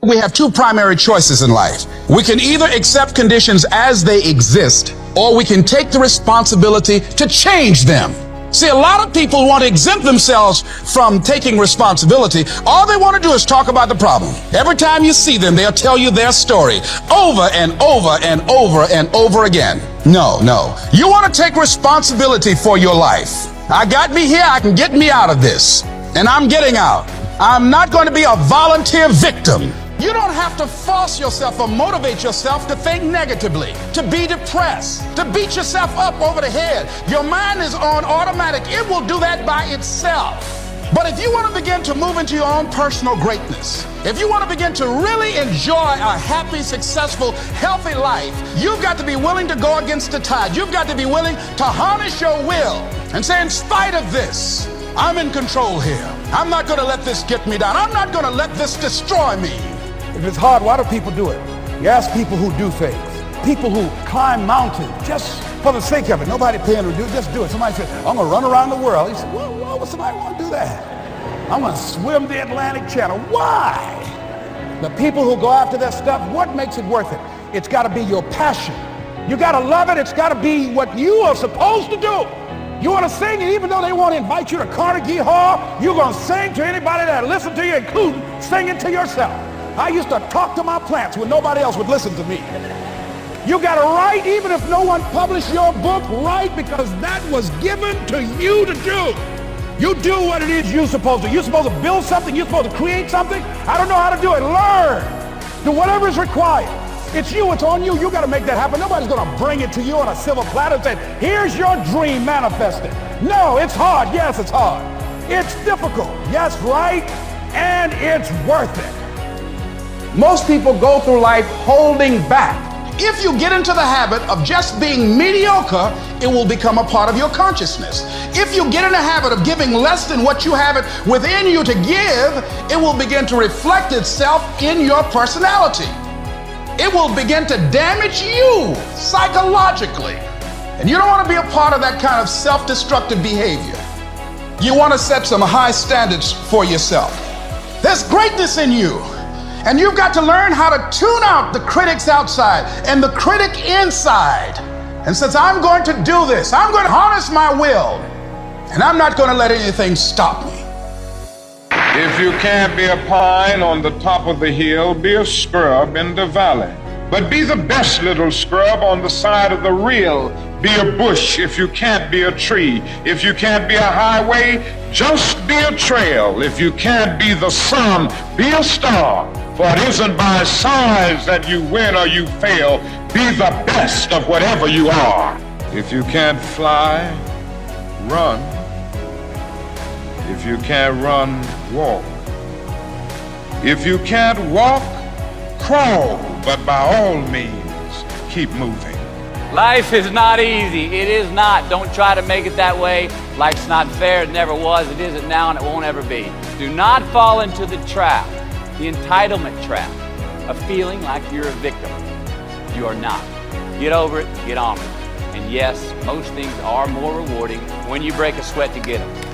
We have two primary choices in life. We can either accept conditions as they exist, or we can take the responsibility to change them. See, a lot of people want to exempt themselves from taking responsibility. All they want to do is talk about the problem. Every time you see them, they'll tell you their story over and over and over and over again. No. You want to take responsibility for your life. I got me here, I can get me out of this. And I'm getting out. I'm not going to be a volunteer victim. You don't have to force yourself or motivate yourself to think negatively, to be depressed, to beat yourself up over the head. Your mind is on automatic. It will do that by itself. But if you want to begin to move into your own personal greatness, if you want to begin to really enjoy a happy, successful, healthy life, you've got to be willing to go against the tide. You've got to be willing to harness your will and say, in spite of this, I'm in control here. I'm not going to let this get me down. I'm not going to let this destroy me. If it's hard, why do people do it? You ask people who do things. People who climb mountains just for the sake of it. Nobody paying them to do it, just do it. Somebody said, I'm going to run around the world. He said, well, why would somebody want to do that? I'm going to swim the Atlantic Channel. Why? The people who go after that stuff, what makes it worth it? It's got to be your passion. You got to love it. It's got to be what you are supposed to do. You want to sing, and even though they want to invite you to Carnegie Hall, you're going to sing to anybody that listens to you, including singing to yourself. I used to talk to my plants when nobody else would listen to me. You got to write, even if no one published your book, write, because that was given to you to do. You do what it is you're supposed to. You're supposed to build something. You're supposed to create something. I don't know how to do it. Learn. Do whatever is required. It's you. It's on you. You got to make that happen. Nobody's going to bring it to you on a silver platter and say, here's your dream, manifest it. No, it's hard. Yes, it's hard. It's difficult. Yes, right. And it's worth it. Most people go through life holding back. If you get into the habit of just being mediocre, it will become a part of your consciousness. If you get in the habit of giving less than what you have it within you to give, it will begin to reflect itself in your personality. It will begin to damage you psychologically. And you don't want to be a part of that kind of self-destructive behavior. You want to set some high standards for yourself. There's greatness in you. And you've got to learn how to tune out the critics outside and the critic inside. And since I'm going to do this, I'm going to harness my will, and I'm not going to let anything stop me. If you can't be a pine on the top of the hill, be a scrub in the valley. But be the best little scrub on the side of the rill. Be a bush if you can't be a tree. If you can't be a highway, just be a trail. If you can't be the sun, be a star. For it isn't by size that you win or you fail. Be the best of whatever you are. If you can't fly, run. If you can't run, walk. If you can't walk, crawl. But by all means, keep moving. Life is not easy. It is not. Don't try to make it that way. Life's not fair. It never was. It isn't now, and it won't ever be. Do not fall into the trap, the entitlement trap, of feeling like you're a victim. You are not. Get over it. Get on with it. And yes, most things are more rewarding when you break a sweat to get them.